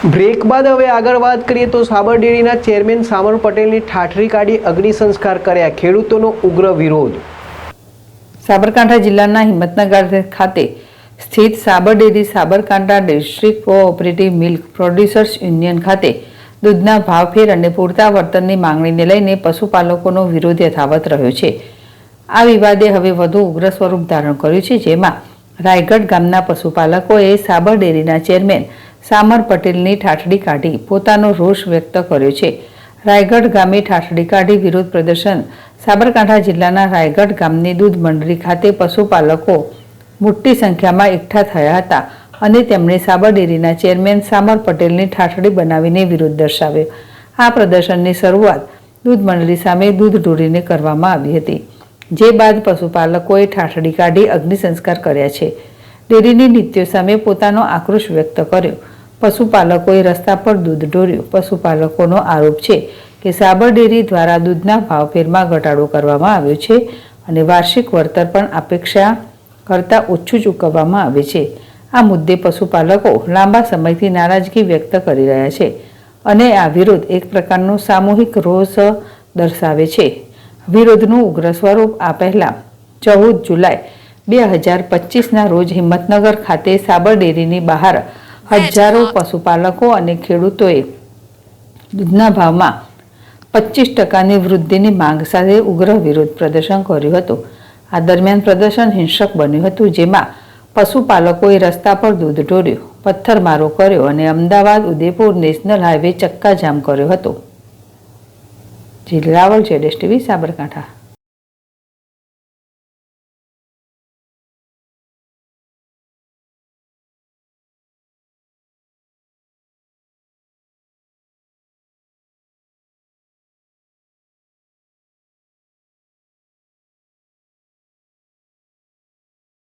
Break બાદ હવે આગળ વાત કરીએ તો સાબર ડેરીના ચેરમેન સામર પટેલની ઠાઠરી કાઢી અગ્નિ સંસ્કાર કર્યા, ખેડૂતોનો ઉગ્ર વિરોધ। સાબરકાંઠા જિલ્લાના હિંમતનગર ખાતે સ્થિત Sabar dairy Sabarkantha district cooperative milk producers union ખાતે દૂધના ભાવફેર અને પૂરતા વળતરની માંગણીને લઈને પશુપાલકોનો વિરોધ યથાવત રહ્યો છે। આ વિવાદે હવે વધુ ઉગ્ર સ્વરૂપ ધારણ કર્યું છે, જેમાં રાયગઢ ગામના પશુપાલકોએ સાબર ડેરીના ચેરમેન સામર પટેલની ઠાઠડી કાઢી પોતાનો રોષ વ્યક્ત કર્યો છે। રાયગઢ ગામે ઠાઠડી કાઢી વિરોધ પ્રદર્શન। સાબરકાંઠા જિલ્લાના રાયગઢ ગામની દૂધ મંડળી ખાતે પશુપાલકો મોટી સંખ્યામાં એકઠા થયા હતા અને તેમણે સાબર ડેરીના ચેરમેન સામર પટેલની ઠાઠડી બનાવીને વિરોધ દર્શાવ્યો। આ પ્રદર્શનની શરૂઆત દૂધ મંડળી સામે દૂધ ઢોરીને કરવામાં આવી હતી, જે બાદ પશુપાલકોએ ઠાઠડી કાઢી અગ્નિ સંસ્કાર કર્યા છે। ડેરીની નીતિઓ સામે પોતાનો આક્રોશ વ્યક્ત કર્યો। પશુપાલકોએ રસ્તા પર દૂધ ઢોર્યું। પશુપાલકોનો આરોપ છે કે સાબર ડેરી દ્વારા દૂધના ભાવફેરમાં ઘટાડો કરવામાં આવ્યો છે અને વાર્ષિક વળતર પણ અપેક્ષા કરતાં ઓછું ચૂકવવામાં આવે છે। આ મુદ્દે પશુપાલકો લાંબા સમયથી નારાજગી વ્યક્ત કરી રહ્યા છે અને આ વિરોધ એક પ્રકારનો સામૂહિક રોષ દર્શાવે છે। વિરોધનું ઉગ્ર સ્વરૂપ આ પહેલા 14 જુલાઈ 2025ના રોજ હિંમતનગર ખાતે સાબર ડેરીની બહાર હજારો પશુપાલકો અને ખેડૂતોએ દૂધના ભાવમાં 25% વૃદ્ધિની માંગ સાથે ઉગ્ર વિરોધ પ્રદર્શન કર્યું હતું। આ દરમિયાન પ્રદર્શન હિંસક બન્યું હતું, જેમાં પશુપાલકોએ રસ્તા પર દૂધ ઢોર્યું, પથ્થરમારો કર્યો અને અમદાવાદ ઉદયપુર નેશનલ હાઈવે ચક્કાજામ કર્યો હતો। જિલ્લાવલ ZSTV સાબરકાંઠા।